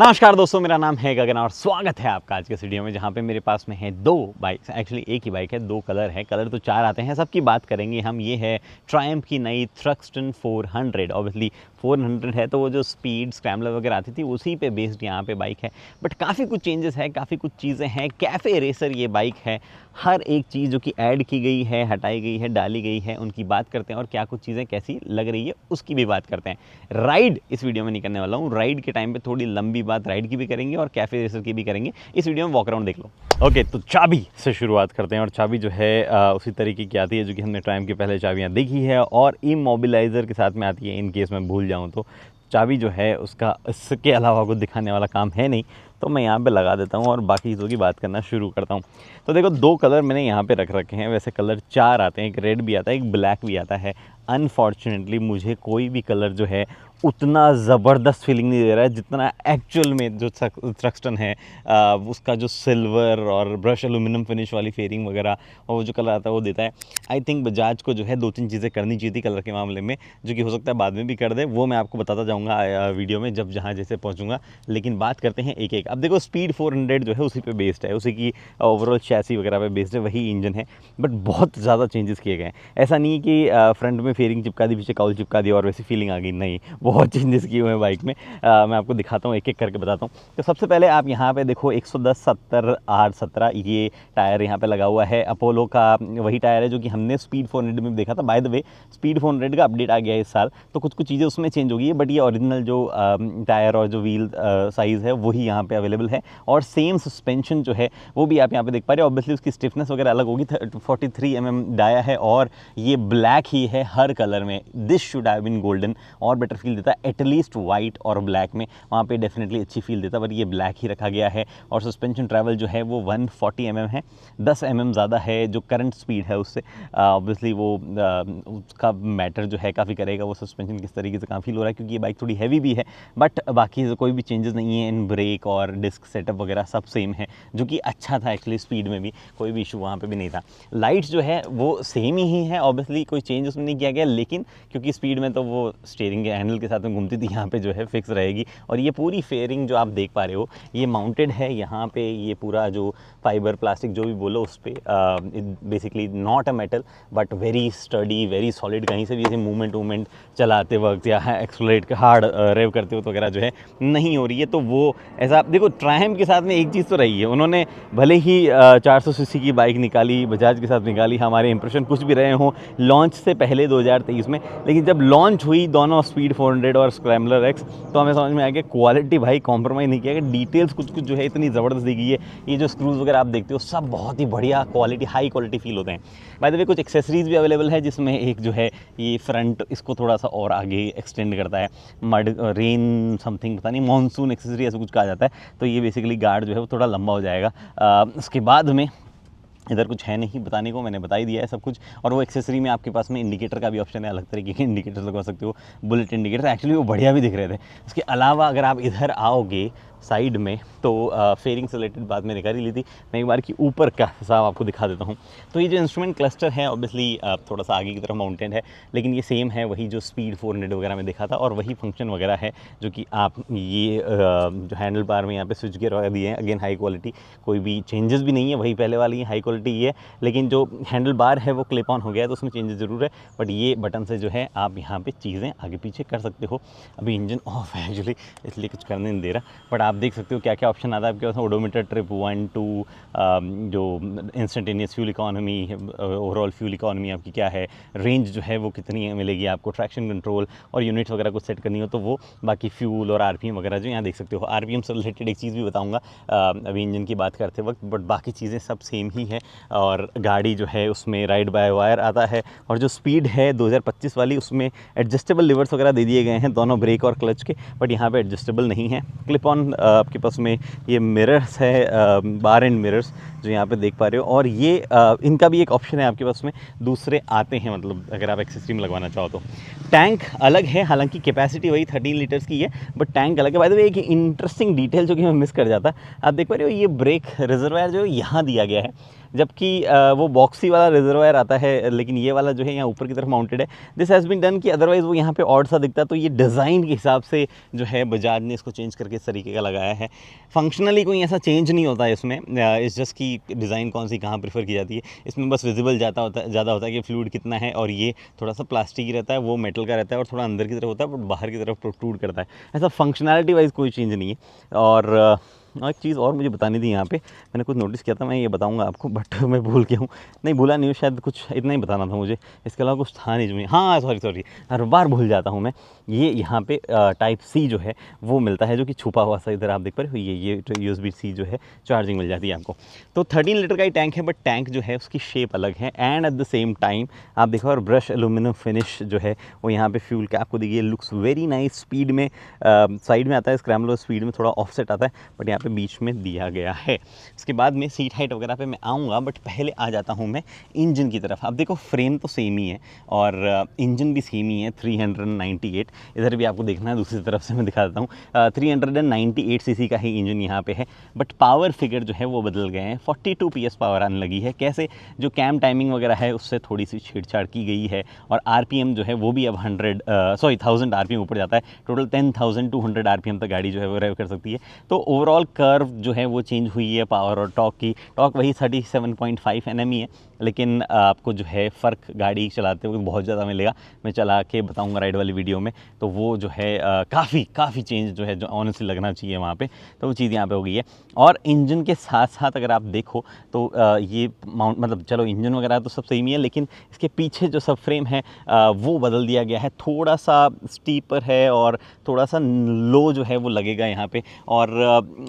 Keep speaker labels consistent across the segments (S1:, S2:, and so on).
S1: नमस्कार दोस्तों, मेरा नाम है गगन और स्वागत है आपका आज के इस वीडियो में, जहाँ पे मेरे पास में है दो बाइक्स। एक्चुअली एक ही बाइक है, दो कलर है। कलर तो चार आते हैं, सबकी बात करेंगे हम। ये है ट्रायम्फ की नई थ्रक्सटन 400। ऑब्वियसली 400 है तो वो जो स्पीड स्क्रैम्बलर वगैरह आती थी उसी पे बेस्ड यहाँ पे बाइक है। बट काफ़ी कुछ चेंजेस है, काफ़ी कुछ चीज़ें हैं। कैफ़े रेसर ये बाइक है। हर एक चीज़ जो कि ऐड की गई है, हटाई गई है, डाली गई है, उनकी बात करते हैं और क्या कुछ चीज़ें कैसी लग रही है उसकी भी बात करते हैं। राइड इस वीडियो में नहीं करने वाला हूँ। राइड के टाइम पे थोड़ी लंबी बात राइड की भी करेंगे और कैफ़े रेसर की भी करेंगे। इस वीडियो में वॉक अराउंड देख लो। ओके, तो चाबी से शुरुआत करते हैं। और चाबी जो है उसी तरीके की आती है जो कि हमने ट्रायम्फ की पहले चाबियाँ देखी है, और इमोबिलाइज़र के साथ में आती है। इन केस मैं भूल जाऊँ तो चाबी जो है उसका इसके अलावा कुछ दिखाने वाला काम है नहीं, तो मैं यहाँ पे लगा देता हूँ और बाकी चीज़ों की बात करना शुरू करता हूँ। तो देखो, दो कलर मैंने यहाँ पे रख रखे हैं। वैसे कलर चार आते हैं, एक रेड भी आता है, एक ब्लैक भी आता है। अनफॉर्चुनेटली मुझे कोई भी कलर जो है उतना ज़बरदस्त फीलिंग नहीं दे रहा है जितना एक्चुअल में जो थ्रक्सटन है उसका जो सिल्वर और ब्रश एल्यूमिनियम फिनिश वाली फेयरिंग वगैरह और वो जो कलर आता है वो देता है। आई थिंक बजाज को जो है दो तीन चीज़ें करनी चाहिए थी कलर के मामले में, जो कि हो सकता है बाद में भी कर दे। वो मैं आपको बताता जाऊँगा वीडियो में जब जहाँ जैसे पहुँचूँगा। लेकिन बात करते हैं एक एक। अब देखो, स्पीड 400 जो है उसी पे बेस्ड है, उसी की ओवरऑल चैसी वगैरह पे बेस्ड है, वही इंजन है। बट बहुत ज़्यादा चेंजेस किए गए हैं। ऐसा नहीं कि फ्रंट में फेयरिंग चिपका दी, पीछे काउल चिपका दी और वैसी फीलिंग आ गई, नहीं। बहुत चेंजेस किए हुए हैं बाइक में। मैं आपको दिखाता हूँ, एक एक करके बताता हूँ। तो सबसे पहले आप यहाँ पे देखो 110 70 R17 ये टायर यहाँ पे लगा हुआ है। अपोलो का वही टायर है जो कि हमने स्पीड 400 में देखा था। बाय द वे, स्पीड 400 का अपडेट आ गया है इस साल, तो कुछ कुछ चीज़ें उसमें चेंज हो गई है। बट ये ओरिजिनल जो टायर और जो व्हील साइज़ है वही यहाँ पे अवेलेबल है। और सेम सस्पेंशन जो है वो भी आप यहाँ पे देख पा रहे हो। ऑब्वियसली उसकी स्टिफनेस वगैरह अलग होगी। 43 mm डाया है और ये ब्लैक ही है हर कलर में। This should have been golden और बेटर फील देता है एटलीस्ट वाइट और ब्लैक में। वहाँ पे डेफिनेटली अच्छी फील देता है, बट ये ब्लैक ही रखा गया है। और सस्पेंशन ट्रैवल जो है वो 140 mm है, 10 mm ज़्यादा है जो करंट स्पीड है उससे। ऑब्वियसली वो उसका मैटर जो है काफ़ी करेगा, वो सस्पेंशन किस तरीके से कहाँ फील हो रहा है, क्योंकि ये बाइक थोड़ी हैवी भी है। बट बाकी कोई भी चेंजेस नहीं है इन ब्रेक और डिस्क सेटअप वगैरह, सब सेम है, जो कि अच्छा था। एक्चुअली स्पीड में भी कोई भी इशू वहाँ पे भी नहीं था। लाइट्स जो है वो सेम ही है, ऑब्वियसली कोई चेंज उसमें नहीं किया गया। लेकिन क्योंकि स्पीड में तो वो स्टीयरिंग के हैंडल के साथ में घूमती थी, यहाँ पे जो है फिक्स रहेगी। और ये पूरी फेयरिंग जो आप देख पा रहे हो ये माउंटेड है यहाँ पे। ये पूरा जो फाइबर प्लास्टिक जो भी बोलो उस पर, basically not a metal but very study, very solid. कहीं से भी ऐसे मूवमेंट चलाते वक्त या एक्सलरेट हार्ड रेव करते वक्त वगैरह जो है नहीं हो रही है। तो वो ऐसा देखो, ट्रायम्फ के साथ में एक चीज़ तो रही है, उन्होंने भले ही 400 सीसी की बाइक निकाली, बजाज के साथ निकाली, हमारे इंप्रेशन कुछ भी रहे हों लॉन्च से पहले 2023 में, लेकिन जब लॉन्च हुई दोनों स्पीड 400 और स्क्रैम्बलर एक्स, तो हमें समझ में आ गया क्वालिटी भाई कॉम्प्रोमाइज़ नहीं किया गया। डिटेल्स कुछ कुछ जो है इतनी ज़बरदस्त दी गई है। ये जो स्क्रूज वगैरह आप देखते हो सब बहुत ही बढ़िया क्वालिटी, हाई क्वालिटी फील होते हैं। बाय द वे, कुछ एक्सेसरीज भी अवेलेबल है जिसमें एक जो है ये फ्रंट इसको थोड़ा सा और आगे एक्सटेंड करता है। मड रेन समथिंग, पता नहीं, मानसून एक्सेसरी ऐसा कुछ कहा जाता है। तो ये बेसिकली गार्ड जो है वो थोड़ा लंबा हो जाएगा। उसके बाद में इधर कुछ है नहीं बताने को, मैंने बता ही दिया है सब कुछ। और वो एक्सेसरी में आपके पास में इंडिकेटर का भी ऑप्शन है, अलग तरीके के इंडिकेटर लगवा सकते हो, बुलेट इंडिकेटर। एक्चुअली वो बढ़िया भी दिख रहे थे। उसके अलावा अगर आप इधर आओगे साइड में तो फेयरिंग से रिलेटेड बात मैंने कर ही ली थी। मैं एक बार की ऊपर का हिसाब आपको दिखा देता हूँ। तो ये जो इंस्ट्रूमेंट क्लस्टर है ऑब्वियसली थोड़ा सा आगे की तरफ माउंटेन है, लेकिन ये सेम है वही जो स्पीड 400 वगैरह में देखा था, और वही फंक्शन वगैरह है जो कि आप ये जो हैंडल बार में यहाँ पे स्विच गियर वगैरह दिए हैं, अगेन हाई क्वालिटी, कोई भी चेंजेस भी नहीं है, वही पहले वाली हाई क्वालिटी ये है। लेकिन जो हैंडल बार है वो क्लिप ऑन हो गया है तो उसमें चेंजेस ज़रूर है। बट ये बटन से जो है आप यहाँ पे चीज़ें आगे पीछे कर सकते हो। अभी इंजन ऑफ है एक्चुअली, इसलिए कुछ करने नहीं दे रहा, बट आप देख सकते हो क्या क्या ऑप्शन आता है आपके पास। ओडोमीटर, ट्रिप 1 2, जो instantaneous fuel economy, overall fuel economy आपकी क्या है, रेंज जो है वो कितनी मिलेगी आपको, ट्रैक्शन कंट्रोल और यूनिट्स वगैरह कुछ सेट करनी हो तो वो, बाकी फ्यूल और आरपीएम वगैरह जो यहाँ देख सकते हो। आरपीएम से रिलेटेड एक चीज़ भी बताऊँगा अभी इंजन की बात करते वक्त, बट बाकी चीज़ें सब सेम ही है। और गाड़ी जो है उसमें राइड बाय वायर आता है, और जो स्पीड है 2025 वाली उसमें एडजस्टेबल लिवर्स वगैरह दे दिए गए हैं दोनों ब्रेक और क्लच के, बट यहाँ पे एडजस्टेबल नहीं है। क्लिप ऑन आपके पास में ये मिरर्स है, बार एंड मिरर्स, जो यहाँ पे देख पा रहे हो। और ये इनका भी एक ऑप्शन है आपके पास में, दूसरे आते हैं, मतलब अगर आप एक्सेसरी में लगवाना चाहो तो। टैंक अलग है, हालांकि कैपेसिटी वही 13 लीटर्स की है, बट टैंक अलग है। बाय द वे एक इंटरेस्टिंग डिटेल जो कि मैं मिस कर जाता, आप देख पा रहे हो ये ब्रेक रिजर्वायर जो यहाँ दिया गया है, जबकि वो बॉक्सी वाला रिजर्वायर आता है, लेकिन ये वाला जो है यहाँ ऊपर की तरफ माउंटेड है। दिस हैज़ बीन डन कि अदरवाइज़ वो यहाँ पे ऑड सा दिखता, तो ये डिज़ाइन के हिसाब से जो है बजाज ने इसको चेंज करके इस तरीके का लगाया है। फंक्शनली कोई ऐसा चेंज नहीं होता है इसमें, इस जस्ट की डिज़ाइन कौन सी कहाँ प्रेफर की जाती है। इसमें बस विजिबल ज़्यादा होता है कि फ्लूइड कितना है, और ये थोड़ा सा प्लास्टिक ही रहता है, वो मेटल का रहता है, और थोड़ा अंदर की तरफ होता है, बट बाहर की तरफ प्रोट्रूड करता है। ऐसा फंक्शनैलिटी वाइज कोई चेंज नहीं है। और एक चीज़ और मुझे बतानी थी यहाँ पे, मैंने कुछ नोटिस किया था, मैं ये बताऊंगा आपको, बट मैं भूल गया हूँ। नहीं, भूला नहीं हूँ, शायद कुछ इतना ही बताना था मुझे, इसके अलावा कुछ था नहीं जो मैं, हाँ सॉरी, हर बार भूल जाता हूँ मैं। ये यहाँ पे टाइप सी जो है वो मिलता है, जो कि छुपा हुआ सा, इधर आप देख पा रहे हो, ये USB-C जो है चार्जिंग मिल जाती है आपको। तो 13 लीटर का ही टैंक है, बट टैंक जो है उसकी शेप अलग है, and at the same time आप देखो, और ब्रश एल्यूमिनियम फिनिश जो है वो यहाँ पे फ्यूल कैप को देखिए, लुक्स वेरी नाइस। स्पीड में साइड में आता है स्क्रैम्बलर, स्पीड में थोड़ा ऑफसेट आता है, बट यहाँ पे बीच में दिया गया है। इसके बाद में सीट हाइट वगैरह पे मैं आऊँगा, बट पहले आ जाता हूँ मैं इंजन की तरफ। आप देखो फ्रेम तो सेम ही है, और इंजन भी सेम ही है, 398। इधर भी आपको देखना है, दूसरी तरफ से मैं दिखा देता हूँ। 398 सीसी का ही इंजन यहाँ पे है, बट पावर फिगर जो है वो बदल गए हैं। 42 PS पावर आने लगी है। कैसे? जो कैम टाइमिंग वगैरह है उससे थोड़ी सी छेड़छाड़ की गई है, और RPM जो है वो भी अब 1000 RPM ऊपर जाता है। टोटल 10,200 RPM तक गाड़ी जो है वो ड्राइव कर सकती है। तो ओवरऑल कर्व जो है वो चेंज हुई है। पावर और टॉर्क की, टॉर्क वही 37.5 Nm है, लेकिन आपको जो है फ़र्क गाड़ी चलाते हुए बहुत ज़्यादा मिलेगा। मैं चला के बताऊंगा राइड वाली वीडियो में, तो वो जो है काफ़ी चेंज जो है, जो ऑनेस्टली लगना चाहिए वहाँ पे, तो वो चीज़ यहाँ पे हो गई है। और इंजन के साथ साथ अगर आप देखो तो ये माउंट, मतलब चलो इंजन वगैरह तो सब सेम ही है, लेकिन इसके पीछे जो सब फ्रेम है वो बदल दिया गया है, थोड़ा सा स्टीपर है, और थोड़ा सा लो जो है वो लगेगा यहाँ पे। और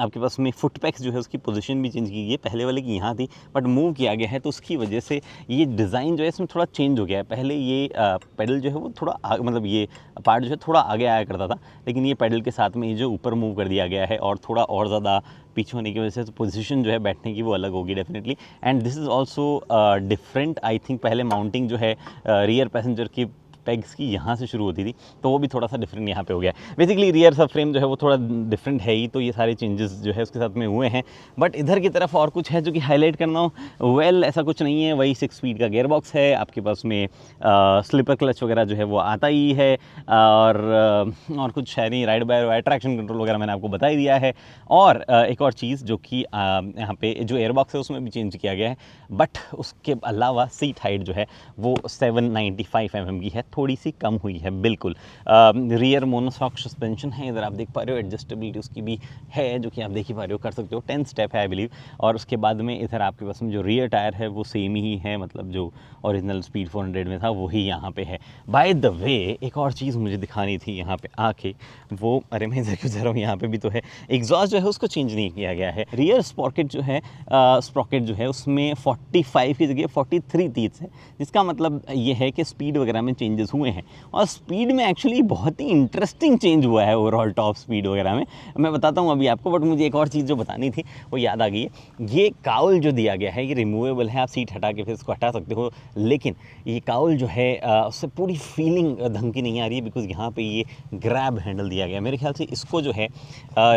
S1: आपके पास में फुट पैक्स जो है उसकी पोजीशन भी चेंज की गई है, पहले वाले की यहाँ थी बट मूव किया गया है, तो उसकी वजह से ये डिज़ाइन जो है इसमें थोड़ा चेंज हो गया है। पहले ये पेडल जो है वो थोड़ा मतलब ये पार्ट जो है थोड़ा आगे आया करता था, लेकिन ये पेडल के साथ में ये जो ऊपर मूव कर दिया गया है, और थोड़ा और ज़्यादा पीछे होने की वजह से तो पोजीशन जो है बैठने की वो अलग होगी definitely. And this is also different, I think पहले माउंटिंग जो है रियर पैसेंजर की पेग्स की यहाँ से शुरू होती थी, तो वो भी थोड़ा सा डिफरेंट यहाँ पे हो गया। बेसिकली रियर सब फ्रेम जो है वो थोड़ा डिफरेंट है ही, तो ये सारे चेंजेस जो है उसके साथ में हुए हैं। बट इधर की तरफ और कुछ है जो कि हाईलाइट करना हो, वेल ऐसा कुछ नहीं है। वही 6 स्पीड का गियर बॉक्स है आपके पास में, स्लिपर क्लच वगैरह जो है वो आता ही है, और कुछ है नहीं। Ride by wire traction control वगैरह मैंने आपको बता ही दिया है। और एक और चीज़ जो कि यहाँ पे जो एयर बॉक्स है उसमें भी चेंज किया गया है, बट उसके अलावा सीट हाइट जो है वो 795 mm की है, थोड़ी सी कम हुई है बिल्कुल। रियर मोनोशॉक सस्पेंशन है, इधर आप देख पा रहे हो। एडजस्टेबिलिटी उसकी भी है, जो कि आप देख ही पा रहे हो, कर सकते हो। 10 स्टेप है आई बिलीव। और उसके बाद में इधर आपके पास में जो रियर टायर है वो सेम ही है, मतलब जो ओरिजिनल स्पीड 400 में था वही यहाँ पे है। बाय द वे एक और चीज़ मुझे दिखानी थी यहाँ पे आके, वो अरे मैं इधर क्यों जा रहा हूँ, यहाँ पे भी तो है। एग्जॉस्ट जो है उसको चेंज नहीं किया गया है। रियर स्प्रॉकेट जो है उसमें 45 की जगह 43 तीथ है, जिसका मतलब ये है कि स्पीड वगैरह में चेंजेस हुए हैं। और स्पीड में एक्चुअली बहुत ही इंटरेस्टिंग चेंज हुआ है ओवरऑल टॉप स्पीड वगैरह में, मैं बताता हूँ अभी आपको। बट मुझे एक और चीज़ जो बतानी थी वो याद आ गई है। ये काउल जो दिया गया है ये रिमूवेबल है, आप सीट हटा के फिर इसको हटा सकते हो, लेकिन ये काउल जो है उससे पूरी फीलिंग ढंग की नहीं आ रही है, बिकॉज यहाँ पे ये ग्रैब हैंडल दिया गया है। मेरे ख्याल से इसको जो है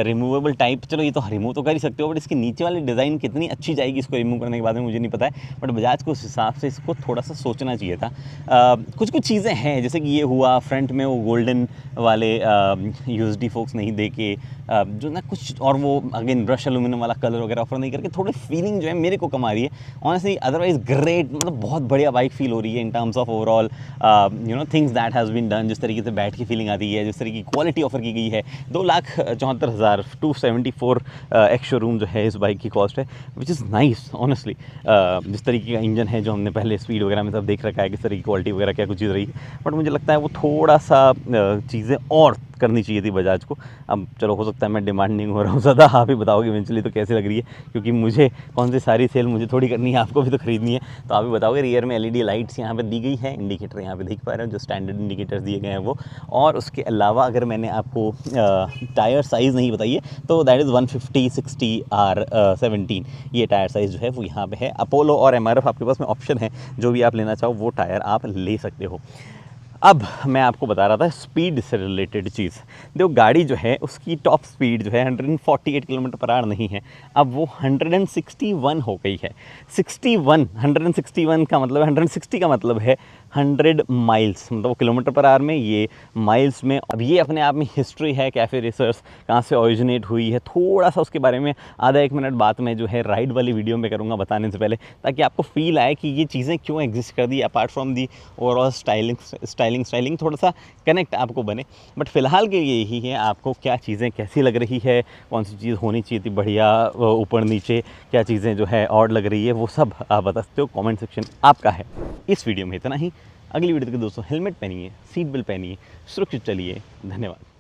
S1: रिमूवेबल टाइप, चलो ये तो रिमूव तो कर ही सकते हो, बट इसकी नीचे वाली डिज़ाइन कितनी अच्छी जाएगी इसको रिमूव करने के बाद में मुझे नहीं पता है। बट बजाज को उस हिसाब से इसको थोड़ा सा सोचना चाहिए था। कुछ चीज़ें हैं, जैसे कि ये हुआ फ्रंट में वो गोल्डन वाले USD फोक्स नहीं दे के, जो ना कुछ, और वो अगेन ब्रश एल्यूमिनियम वाला कलर वगैरह ऑफर नहीं करके, थोड़ी फीलिंग जो है मेरे को कम आ रही है ऑनेस्टली। अदरवाइज ग्रेट, मतलब बहुत बढ़िया बाइक फील हो रही है in terms of overall things that has been done. जिस तरीके से बैठ की फीलिंग आती है, जिस तरीके की क्वालिटी ऑफर की गई है। 2,74,000 274 एक्स शोरूम जो है इस बाइक की कॉस्ट है, विच इज़ नाइस ऑनेस्टली। जिस तरीके का इंजन है जो हमने पहले स्पीड वगैरह में सब देख रखा है, किस तरह की क्वालिटी वगैरह क्या कुछ चीज़ रही है, बट मुझे लगता है वो थोड़ा सा चीज़ें और करनी चाहिए थी बजाज को। अब चलो हो सकता है मैं डिमांडिंग हो रहा हूँ ज़्यादा, आप ही बताओगे इवेंचुअली तो कैसी लग रही है, क्योंकि मुझे कौन सी सारी सेल मुझे थोड़ी करनी है, आपको भी तो खरीदनी है। तो आप ही बताओगे। रियर में LED लाइट्स यहाँ पे दी गई है, इंडिकेटर यहाँ पे देख पा रहे हो जो स्टैंडर्ड इंडिकेटर्स दिए गए हैं वो। और उसके अलावा अगर मैंने आपको टायर साइज़ नहीं बताई है तो दैट इज़ 150 60 R17 ये टायर साइज़ जो है वो यहाँ पे है। अपोलो और MRF आपके पास में ऑप्शन है, जो भी आप लेना चाहो वो टायर आप ले सकते हो। अब मैं आपको बता रहा था स्पीड से रिलेटेड चीज़। देखो गाड़ी जो है उसकी टॉप स्पीड जो है 148 किलोमीटर पर आवर नहीं है, अब वो 161 हो गई है। 161 का मतलब 160 का मतलब है 100 माइल्स, मतलब वो किलोमीटर पर आवर में, ये माइल्स में। अब ये अपने आप में हिस्ट्री है कैफ़े रेसर्स कहाँ से ओरिजिनेट हुई है, थोड़ा सा उसके बारे में आधा एक मिनट बात में जो है राइड वाली वीडियो में करूँगा बताने से पहले, ताकि आपको फील आए कि ये चीज़ें क्यों एग्जिस्ट कर दी, apart from the overall styling थोड़ा सा कनेक्ट आपको बने। बट फ़िलहाल के लिए यही है, आपको क्या चीज़ें कैसी लग रही है, कौन सी चीज़ होनी चाहिए थी बढ़िया, ऊपर नीचे क्या चीज़ें जो है और लग रही है, वो सब आप बता सकते हो। कमेंट सेक्शन आपका है। इस वीडियो में इतना ही। अगली वीडियो तक दोस्तों हेलमेट पहनिए, सीट बेल्ट पहनिए, सुरक्षित चलिए। धन्यवाद।